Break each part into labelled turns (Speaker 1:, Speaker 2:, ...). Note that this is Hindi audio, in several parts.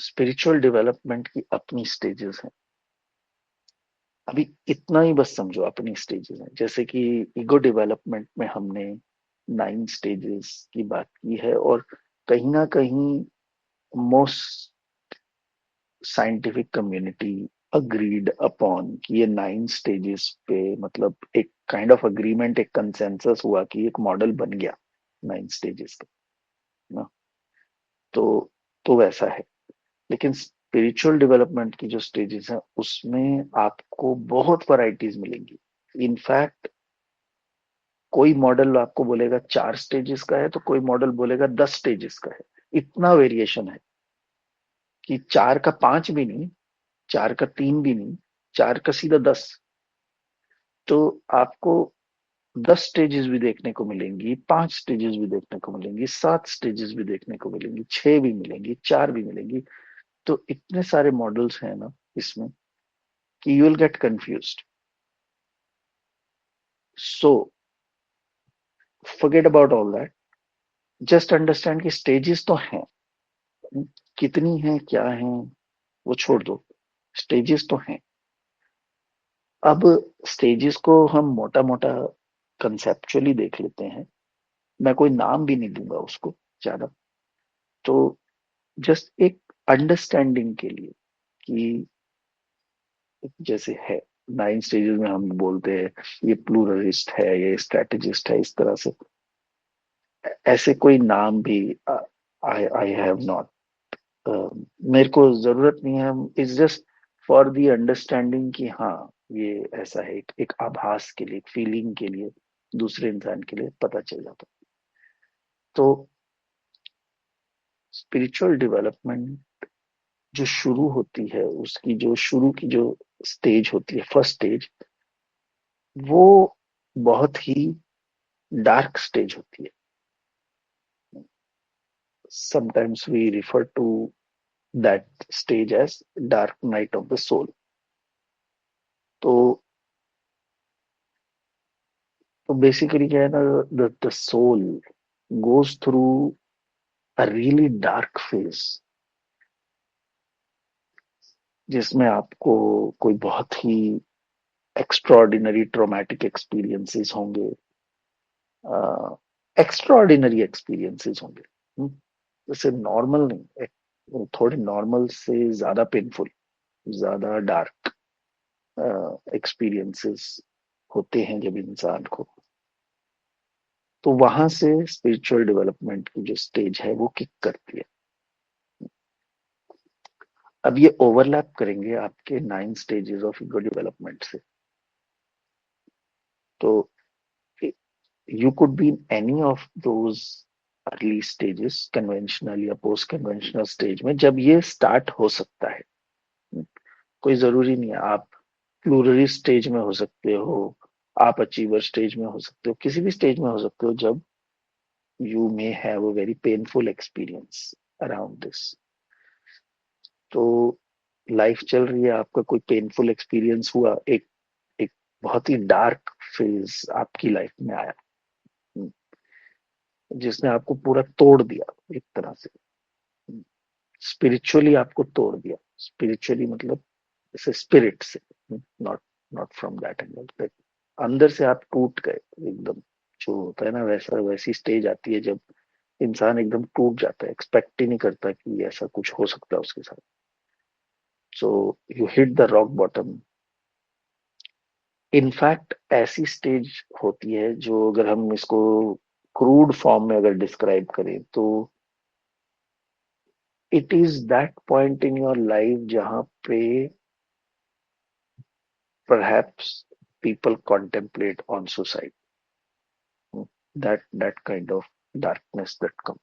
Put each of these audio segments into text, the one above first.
Speaker 1: स्पिरिचुअल डेवलपमेंट की अपनी स्टेजेस हैं। अभी इतना ही बस समझो, अपनी स्टेजेस हैं। जैसे कि ईगो डेवलपमेंट में हमने 9 स्टेजेस की बात की है, और कहीं ना कहीं most scientific community agreed upon कि ये 9 स्टेजेस पे, मतलब एक काइंड ऑफ अग्रीमेंट, एक कंसेंसस हुआ कि एक मॉडल बन गया 9 स्टेजेस का ना। तो वैसा है। लेकिन स्पिरिचुअल डेवलपमेंट की जो स्टेजेस हैं उसमें आपको बहुत वैरायटीज मिलेंगी। इनफैक्ट कोई मॉडल आपको बोलेगा 4 स्टेजेस का है, तो कोई मॉडल बोलेगा 10 स्टेजेस का है। इतना वेरिएशन है कि 4 का 5 भी नहीं, 4 का 3 भी नहीं, 4 का सीधा 10। तो आपको 10 स्टेजेस भी देखने को मिलेंगी, 5 स्टेजेस भी देखने को मिलेंगी, 7 स्टेजेस भी देखने को मिलेंगी, 6 भी मिलेंगी, 4 भी मिलेंगी। तो इतने सारे मॉडल्स हैं ना इसमें कि you will get confused. So forget about all that, just understand कि स्टेजेस तो हैं। कितनी हैं, क्या हैं, वो छोड़ दो, स्टेजेस तो हैं। अब स्टेजेस को हम मोटा मोटा कंसेप्चुअली देख लेते हैं। मैं कोई नाम भी नहीं दूंगा उसको ज्यादा। तो जस्ट एक अंडरस्टैंडिंग के लिए कि जैसे है 9 स्टेजेस में हम बोलते हैं ये प्लूरलिस्ट है, ये स्ट्रेटेजिस्ट है, इस तरह से। ऐसे कोई नाम भी आई आई हैव नॉट, मेरे को जरूरत नहीं है। It's just for the understanding कि हाँ ये ऐसा है, एक आभास के लिए, एक फीलिंग के लिए, दूसरे इंसान के लिए पता चल जाता। तो स्पिरिचुअल डेवलपमेंट जो शुरू होती है, उसकी जो शुरू की जो स्टेज होती है, फर्स्ट स्टेज, वो बहुत ही डार्क स्टेज होती है। Sometimes we refer to that stage as dark night of the soul. तो बेसिकली क्या है ना, the soul goes through a really dark phase, जिसमें आपको कोई बहुत ही एक्स्ट्राऑर्डिनरी ट्रॉमेटिक एक्सपीरियंसेस होंगे, एक्स्ट्राऑर्डिनरी एक्सपीरियंसेस होंगे। जैसे नॉर्मल नहीं, थोड़े नॉर्मल से ज्यादा पेनफुल, ज्यादा डार्क एक्सपीरियंसेस होते हैं जब इंसान को। तो वहां से स्पिरिचुअल डेवलपमेंट की जो स्टेज है वो किक करती है। अब ये ओवरलैप करेंगे आपके 9 स्टेजेस ऑफ ईगो डेवलपमेंट से। तो you could be in any of those early stages, conventional या पोस्ट कन्वेंशनल स्टेज में, जब ये स्टार्ट हो सकता है। कोई जरूरी नहीं है आप प्लूरलिस्ट स्टेज में हो सकते हो, आप अचीवर स्टेज में हो सकते हो, किसी भी स्टेज में हो सकते हो जब you may have a very painful experience around this. तो लाइफ चल रही है, आपका कोई पेनफुल एक्सपीरियंस हुआ, एक एक बहुत ही डार्क फेज आपकी लाइफ में आया, जिसने आपको पूरा तोड़ दिया एक तरह से, स्पिरिचुअली आपको तोड़ दिया। स्पिरिचुअली मतलब जैसे स्पिरिट से, not not from that angle, अंदर से आप टूट गए एकदम। जो होता है ना, वैसा वैसी स्टेज आती है जब इंसान एकदम टूट जाता है, एक्सपेक्ट ही नहीं करता कि ऐसा कुछ हो सकता है उसके साथ। So you hit the rock bottom. In fact ऐसी स्टेज होती है जो, अगर हम इसको क्रूड फॉर्म में अगर डिस्क्राइब करें, तो it is that point in your life जहां पे perhaps people contemplate on suicide, that kind of darkness that come।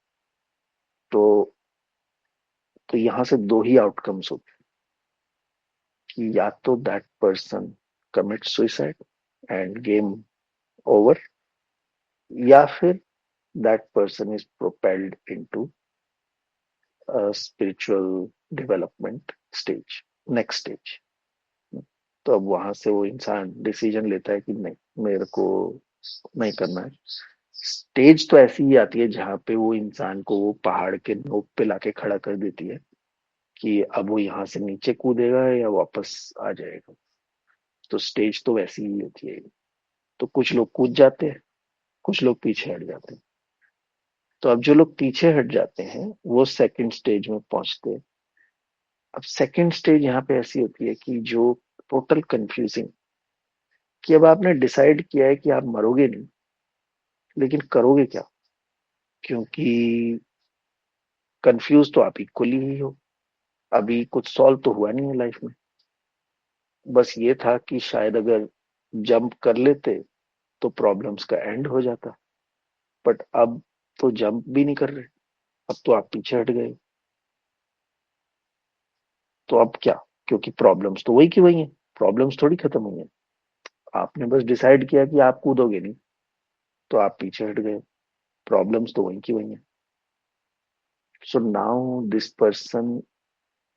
Speaker 1: तो यहाँ से दो ही आउटकम्स होते हैं कि या तो that person commit suicide end game over, या फिर that person is propelled into spiritual development stage, next stage. तो अब वहां से वो इंसान डिसीजन लेता है कि नहीं, मेरे को नहीं करना है। स्टेज तो ऐसी ही आती है जहां पे वो इंसान को वो पहाड़ के नोक पे लाके खड़ा कर देती है कि अब वो यहाँ से नीचे कूदेगा या वापस आ जाएगा। तो स्टेज तो वैसी ही होती है। तो कुछ लोग कूद जाते हैं, कुछ लोग पीछे हट जाते हैं। तो अब जो लोग पीछे हट जाते हैं वो सेकंड स्टेज में पहुंचते हैं। अब सेकंड स्टेज यहाँ पे ऐसी होती है कि जो टोटल कंफ्यूजिंग, कि अब आपने डिसाइड किया है कि आप मरोगे नहीं, लेकिन करोगे क्या? क्योंकि कंफ्यूज तो आप इक्वली ही हो। अभी कुछ सॉल्व तो हुआ नहीं है लाइफ में। बस ये था कि शायद अगर जंप कर लेते तो प्रॉब्लम्स का एंड हो जाता। बट अब तो जंप भी नहीं कर रहे, अब तो आप पीछे हट गए। तो अब क्या? क्योंकि प्रॉब्लम्स तो वही की वही है, प्रॉब्लम्स थोड़ी खत्म हुई है। आपने बस डिसाइड किया कि आप कूदोगे नहीं, तो आप पीछे हट गए। प्रॉब्लम्स तो वही की वही है। So now this person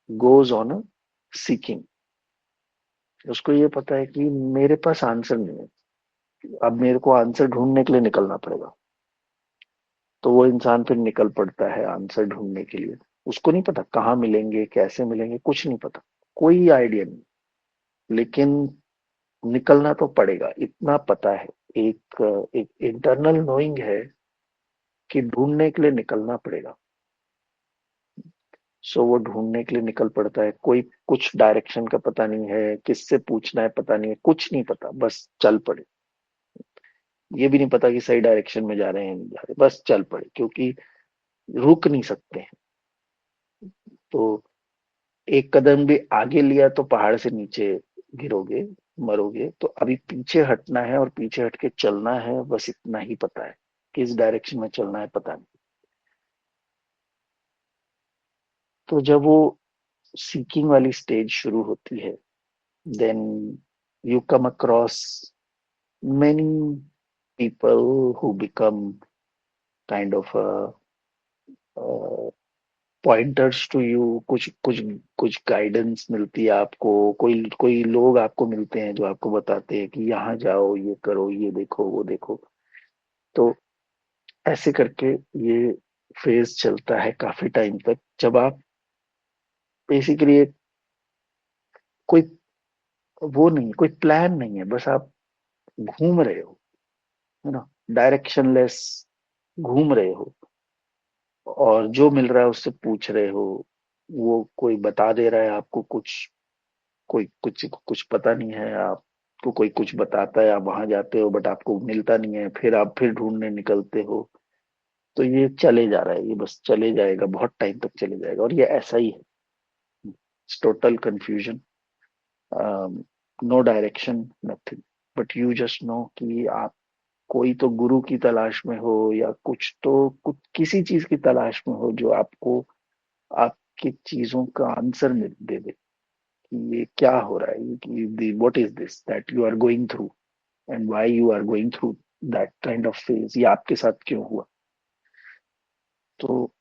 Speaker 1: goes on a seeking. उसको ये पता है कि मेरे पास आंसर नहीं है, अब मेरे को आंसर ढूंढने के लिए निकलना पड़ेगा। तो वो इंसान फिर निकल पड़ता है आंसर ढूंढने के लिए। उसको नहीं पता कहाँ मिलेंगे, कैसे मिलेंगे, कुछ नहीं पता, कोई आइडिया नहीं। लेकिन निकलना तो पड़ेगा, इतना पता है। एक एक इंटरनल नोइंग है कि ढूंढने के लिए निकलना पड़ेगा। सो वो ढूंढने के लिए निकल पड़ता है। कोई कुछ डायरेक्शन का पता नहीं है, किससे पूछना है पता नहीं है, कुछ नहीं पता, बस चल पड़े। ये भी नहीं पता कि सही डायरेक्शन में जा रहे हैं नहीं जा रहे, बस चल पड़े, क्योंकि रुक नहीं सकते हैं। तो एक कदम भी आगे लिया तो पहाड़ से नीचे गिरोगे, मरोगे। तो अभी पीछे हटना है और पीछे हट के चलना है, बस इतना ही पता है। किस डायरेक्शन में चलना है पता नहीं। तो जब वो सीकिंग वाली स्टेज शुरू होती है, then you come across many people who become kind of pointers to you. कुछ कुछ कुछ गाइडेंस मिलती है आपको। कोई कोई लोग आपको मिलते हैं जो आपको बताते हैं कि यहाँ जाओ, ये करो, ये देखो, वो देखो। तो ऐसे करके ये फेज चलता है काफी टाइम तक, जब आप बेसिकली कोई वो नहीं, कोई प्लान नहीं है, बस आप घूम रहे हो, है ना, डायरेक्शनलेस घूम रहे हो। और जो मिल रहा है उससे पूछ रहे हो। वो कोई बता दे रहा है आपको कुछ, कोई कुछ कुछ पता नहीं है आपको, कोई कुछ बताता है, आप वहां जाते हो बट आपको मिलता नहीं है, फिर आप फिर ढूंढने निकलते हो। तो ये चले जा रहा है, ये बस चले जाएगा, बहुत टाइम तक चले जाएगा, और ये ऐसा ही है। Total confusion, no direction, nothing. But you just know कि आप कोई तो गुरु की तलाश में हो, या कुछ तो कुछ किसी चीज की तलाश में हो जो आपको आपकी चीजों का आंसर दे दे कि ये क्या हो रहा है, कि what is this that you are going through, and why you are going through that kind of phase, ये आपके साथ क्यों हुआ। तो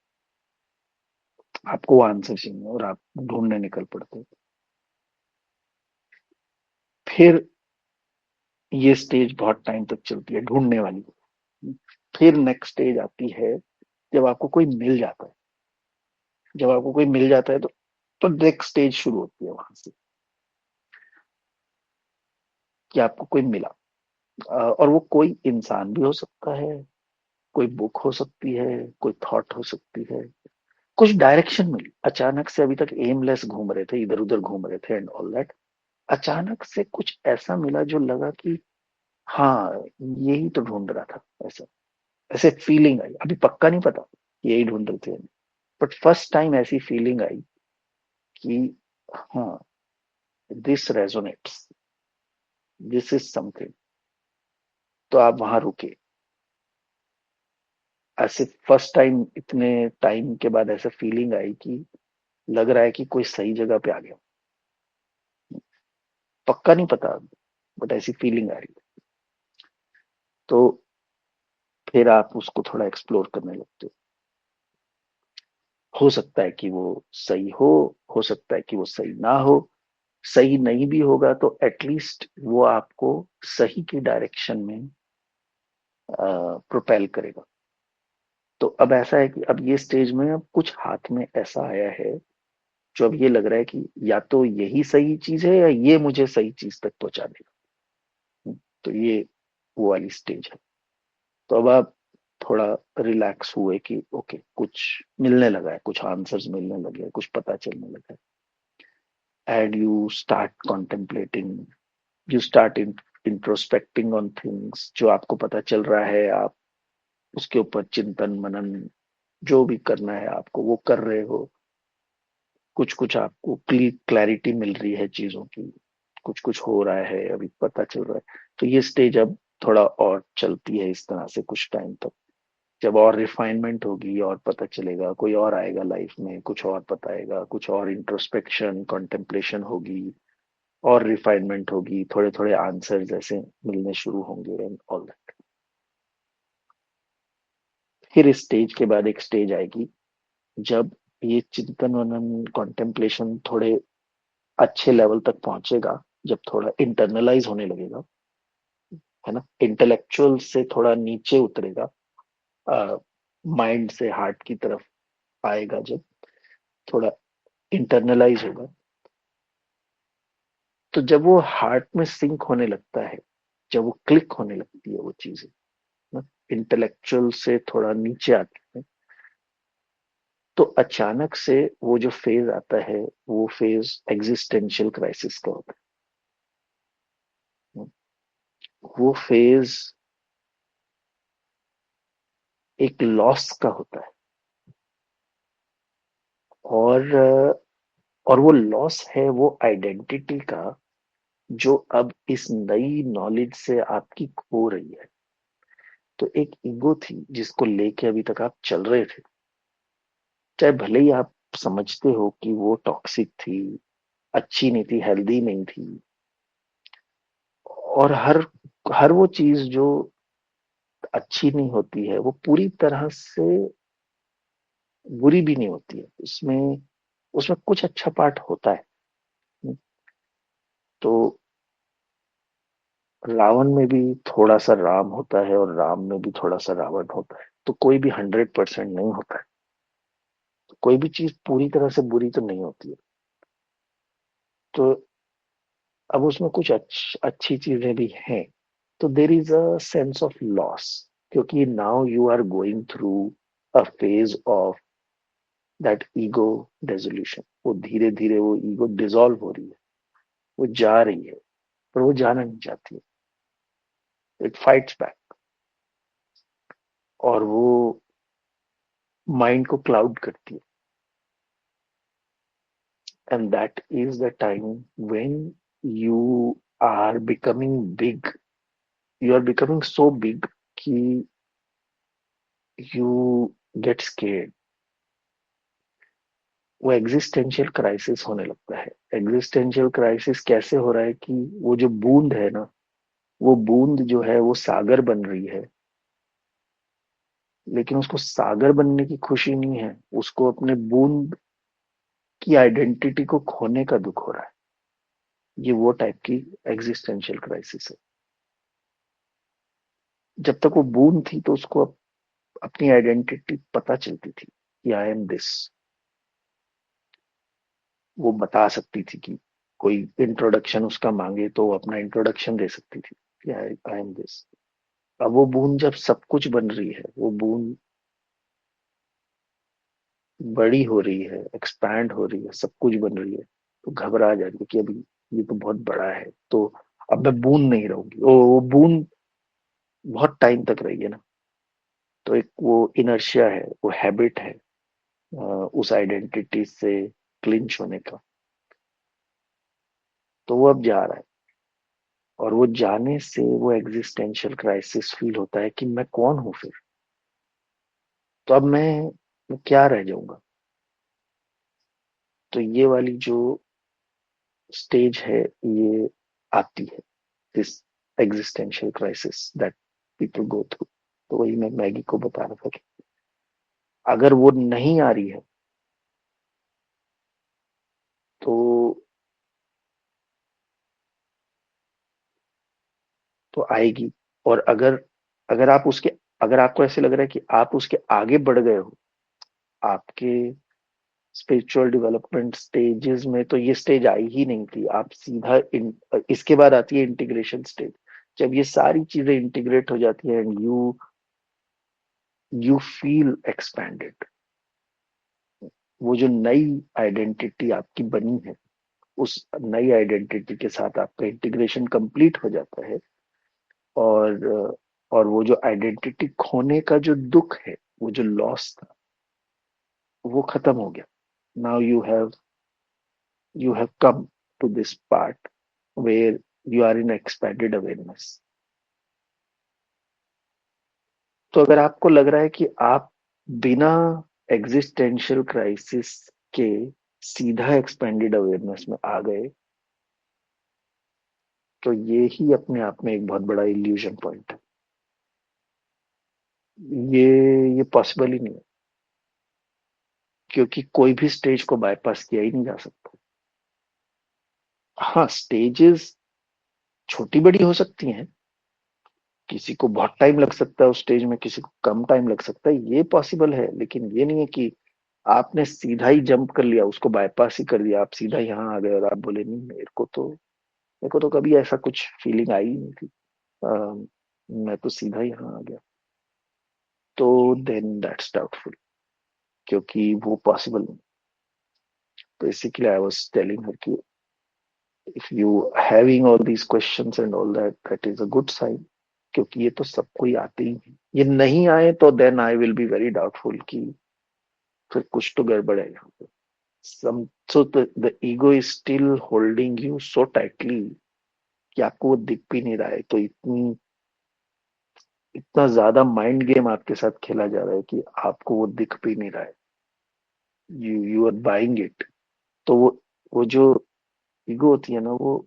Speaker 1: आपको वो आंसर चाहिए और आप ढूंढने निकल पड़ते हो। फिर ये स्टेज बहुत टाइम तक चलती है, ढूंढने वाली। फिर नेक्स्ट स्टेज आती है जब आपको कोई मिल जाता है। जब आपको कोई मिल जाता है तो नेक्स्ट स्टेज शुरू होती है वहां से, कि आपको कोई मिला। और वो कोई इंसान भी हो सकता है, कोई बुक हो सकती है, कोई थॉट हो सकती है। कुछ डायरेक्शन मिली अचानक से, अभी तक एमलेस घूम रहे थे, इधर उधर घूम रहे थे एंड ऑल दैट। अचानक से कुछ ऐसा मिला जो लगा कि हाँ, यही तो ढूंढ रहा था। ऐसा ऐसे फीलिंग आई, अभी पक्का नहीं पता यही ढूंढ रहे थे, बट फर्स्ट टाइम ऐसी फीलिंग आई कि हाँ, this resonates, this is something. तो आप वहां रुके। ऐसे फर्स्ट टाइम इतने टाइम के बाद ऐसा फीलिंग आई कि लग रहा है कि कोई सही जगह पे आ गया। पक्का नहीं पता, बट ऐसी फीलिंग आ रही है। तो फिर आप उसको थोड़ा एक्सप्लोर करने लगते हो सकता है कि वो सही हो सकता है कि वो सही ना हो। सही नहीं भी होगा तो एटलीस्ट वो आपको सही की डायरेक्शन में प्रोपेल करेगा। तो अब ऐसा है कि अब ये स्टेज में अब कुछ हाथ में ऐसा आया है जो अब ये लग रहा है कि या तो यही सही चीज है या ये मुझे सही चीज तक पहुंचा देगा। तो ये वो वाली स्टेज है। तो अब आप थोड़ा रिलैक्स हुए कि ओके कुछ मिलने लगा है, कुछ आंसर्स मिलने लगे हैं, कुछ पता चलने लगा है, and you start contemplating, you start introspecting on things. जो आपको पता चल रहा है आप उसके ऊपर चिंतन मनन जो भी करना है आपको वो कर रहे हो। कुछ कुछ आपको क्लैरिटी मिल रही है चीजों की, कुछ कुछ हो रहा है अभी पता चल रहा है। तो ये स्टेज अब थोड़ा और चलती है इस तरह से कुछ टाइम तक। जब और रिफाइनमेंट होगी और पता चलेगा, कोई और आएगा लाइफ में, कुछ और बताएगा, कुछ और इंट्रोस्पेक्शन कॉन्टेम्पलेशन होगी और रिफाइनमेंट होगी, थोड़े थोड़े आंसर्स ऐसे मिलने शुरू होंगे एंड ऑल दैट। फिर इस स्टेज के बाद एक स्टेज आएगी जब ये चिंतन मनन कॉन्टेम्पलेशन थोड़े अच्छे लेवल तक पहुंचेगा, जब थोड़ा इंटरनलाइज होने लगेगा, है ना, इंटेलेक्चुअल से थोड़ा नीचे उतरेगा, माइंड से हार्ट की तरफ आएगा, जब थोड़ा इंटरनलाइज होगा। तो जब वो हार्ट में सिंक होने लगता है, जब वो क्लिक होने लगती है वो चीजें ना, इंटेलेक्चुअल से थोड़ा नीचे आते हैं, तो अचानक से वो जो फेज आता है वो फेज एग्जिस्टेंशियल क्राइसिस का होता है। वो फेज एक लॉस का होता है। और और वो लॉस है वो आइडेंटिटी का, जो अब इस नई नॉलेज से आपकी खो रही है। तो एक ईगो थी जिसको लेके अभी तक आप चल रहे थे, चाहे भले ही आप समझते हो कि वो टॉक्सिक थी, अच्छी नहीं थी, हेल्दी नहीं थी, और हर हर वो चीज जो अच्छी नहीं होती है वो पूरी तरह से बुरी भी नहीं होती है, उसमें उसमें कुछ अच्छा पार्ट होता है। तो रावण में भी थोड़ा सा राम होता है और राम में भी थोड़ा सा रावण होता है। तो कोई भी 100% नहीं होता है। तो कोई भी चीज पूरी तरह से बुरी तो नहीं होती है। तो अब उसमें कुछ अच्छी चीजें भी हैं। तो there is a sense of loss, क्योंकि now you are going through a phase of that ego dissolution. वो धीरे धीरे वो ईगो डिसॉल्व हो रही है, वो जा रही है, पर वो जाना नहीं चाहती है, इट फाइट्स बैक, और वो माइंड को क्लाउड करती है। And that is the time when you are becoming big, you are becoming so big कि यू गेट स्केर्ड। वो एग्जिस्टेंशियल क्राइसिस होने लगता है। एग्जिस्टेंशियल क्राइसिस कैसे हो रहा है कि वो जो बूंद है ना, वो बूंद जो है वो सागर बन रही है, लेकिन उसको सागर बनने की खुशी नहीं है, उसको अपने बूंद की आइडेंटिटी को खोने का दुख हो रहा है। ये वो टाइप की एग्जिस्टेंशियल क्राइसिस है। जब तक वो बूंद थी तो उसको अपनी आइडेंटिटी पता चलती थी कि आई एम दिस। वो बता सकती थी कि कोई इंट्रोडक्शन उसका मांगे तो वो अपना इंट्रोडक्शन दे सकती थी कि आई एम दिस। अब वो बूंद जब सब कुछ बन रही है, वो बूंद बड़ी हो रही है, एक्सपैंड हो रही है, सब कुछ बन रही है, तो घबरा जा रही है कि अभी ये तो बहुत बड़ा है, तो अब मैं बूंद नहीं रहूंगी। वो बूंद बहुत टाइम तक रही है ना। तो एक वो इनर्शिया है, वो हैबिट है, उस आइडेंटिटी से क्लिंच होने का। तो वो अब जा रहा है, और वो जाने से वो एग्जिस्टेंशियल क्राइसिस फील होता है कि मैं कौन हूं फिर। तो अब मैं क्या रह जाऊंगा। तो ये वाली जो स्टेज है ये आती है, this existential crisis that people go through. तो वही मैं मैगी को बता रहा था कि अगर वो नहीं आ रही है तो आएगी। और अगर अगर आप उसके अगर आपको ऐसे लग रहा है कि आप उसके आगे बढ़ गए हो, आपके स्पिरिचुअल डेवलपमेंट स्टेजेस में तो ये स्टेज आई ही नहीं थी। आप सीधा इसके बाद आती है इंटीग्रेशन स्टेज। जब ये सारी चीजें इंटीग्रेट हो जाती है एंड यू फील एक्सपैंडेड, वो जो नई आइडेंटिटी आपकी बनी है, उस नई आइडेंटिटी के साथ आपका इंटीग्रेशन कंप्लीट हो जाता है। और और वो जो आइडेंटिटी खोने का जो दुख है, वो जो लॉस था, वो खत्म हो गया। Now you have come to this part where you are in expanded awareness। तो अगर आपको लग रहा है कि आप बिना एग्जिस्टेंशियल क्राइसिस के सीधा एक्सपेंडेड अवेयरनेस में आ गए, तो ये ही अपने आप में एक बहुत बड़ा इल्यूजन पॉइंट है। ये पॉसिबल ही नहीं है, क्योंकि कोई भी स्टेज को बाईपास किया ही नहीं जा सकता। हाँ, स्टेजेस छोटी बड़ी हो सकती हैं, किसी को बहुत टाइम लग सकता है उस स्टेज में, किसी को कम टाइम लग सकता है, ये पॉसिबल है। लेकिन ये नहीं है कि आपने सीधा ही जंप कर लिया, उसको बाईपास ही कर दिया, आप सीधा यहाँ आ गए और आप बोले नहीं, मेरे को तो कभी ऐसा कुछ फीलिंग आई ही नहीं थी। मैं तो सीधा यहाँ आ गया। तो देन दैट्स डाउटफुल, क्योंकि वो पॉसिबल नहीं। तो इसीलिए आई वाज टेलिंग हर कि if you having all these questions and all that, that is a good sign, क्योंकि ये तो सबको ही आते ही है। ये नहीं आए तो then I will be very doubtful कि फिर कुछ तो गड़बड़ है यहाँ पे। some so the ego is still holding you so tightly कि आपको वो दिख भी नहीं रहा है। तो इतना ज्यादा माइंड गेम आपके साथ खेला जा रहा है कि आपको वो दिख भी नहीं रहा है। You are buying it. तो वो जो ईगो होती है ना, वो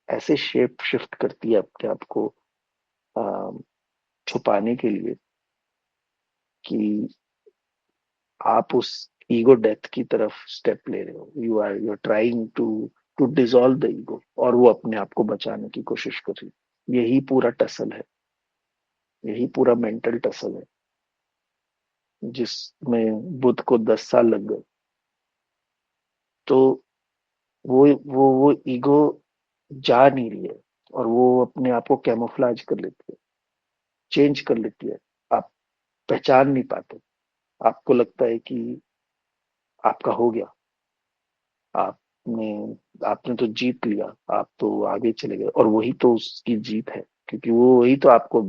Speaker 1: ऐसे शेप शिफ्ट करती है अपने आप को अ, छुपाने के लिए कि आप उस ईगो डेथ की तरफ स्टेप ले रहे हो। You are trying to dissolve the ego, और वो अपने आप को बचाने की कोशिश कर रही है। यही पूरा टसल है, यही पूरा मेंटल टसल है, जिसमें बुद्ध को 10 साल लग गए। तो वो ईगो जा नहीं रही है, और वो अपने आप को कैमोफ्लाज कर लेती है, चेंज कर लेती है। आप पहचान नहीं पाते। आपको लगता है कि आपका हो गया, आपने आपने तो जीत लिया, आप तो आगे चले गए। और वही तो उसकी जीत है, क्योंकि वो वही तो आपको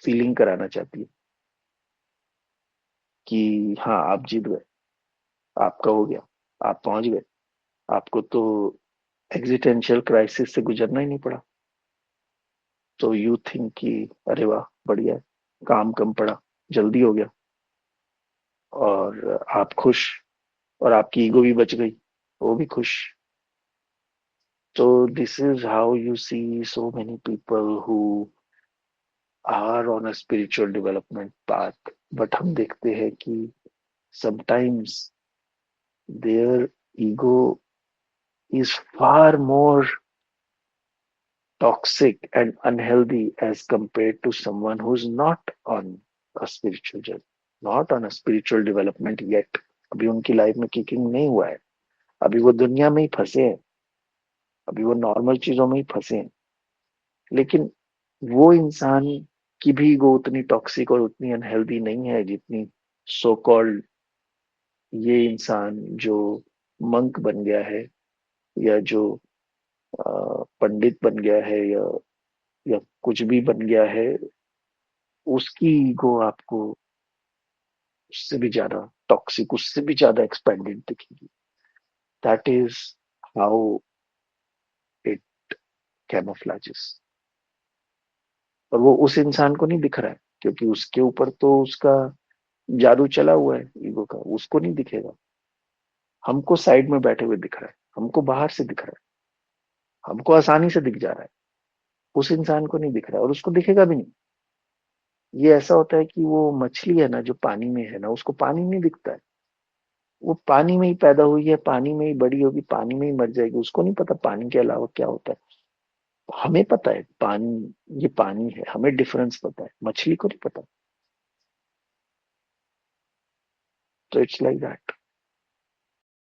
Speaker 1: फीलिंग कराना चाहती है कि हाँ, आप जीत गए, आपका हो गया, आप पहुंच गए, आपको तो एग्जिस्टेंशियल क्राइसिस से गुजरना ही नहीं पड़ा। तो यू थिंक कि अरे वाह, बढ़िया है, काम कम पड़ा, जल्दी हो गया, और आप खुश, और आपकी ईगो भी बच गई, वो भी खुश। तो this is how you see so many people who are on a spiritual development path, but हम देखते हैं कि sometimes their ego is far more toxic and unhealthy as compared to someone who's not on a spiritual journey, not on a spiritual development yet। अभी उनकी लाइफ में किकिंग नहीं हुआ है, अभी वो दुनिया में ही फंसे हैं, अभी वो नॉर्मल चीजों में ही फंसे हैं। लेकिन वो इंसान की भी ईगो उतनी टॉक्सिक और उतनी अनहेल्दी नहीं है जितनी सो कॉल्ड ये इंसान जो मंक बन गया है, या जो पंडित बन गया है, या कुछ भी बन गया है, उसकी ईगो आपको उससे भी ज्यादा टॉक्सिक, उससे भी ज्यादा एक्सपेंडेड दिखेगी। That is how it camouflages. और वो उस इंसान को नहीं दिख रहा है, क्योंकि उसके ऊपर तो उसका जादू चला हुआ है ईगो का, उसको नहीं दिखेगा। हमको साइड में बैठे हुए दिख रहा है, हमको बाहर से दिख रहा है, हमको आसानी से दिख जा रहा है। उस इंसान को नहीं दिख रहा है, और उसको दिखेगा भी नहीं। ये ऐसा होता है कि वो मछली है ना, जो पानी में है ना, उसको पानी नहीं दिखता है। वो पानी में ही पैदा हुई है, पानी में ही बड़ी होगी, पानी में ही मर जाएगी। उसको नहीं पता पानी के अलावा क्या होता है। हमें पता है पानी, ये पानी है, हमें डिफरेंस पता है, मछली को नहीं पता। तो इट्स लाइक दैट।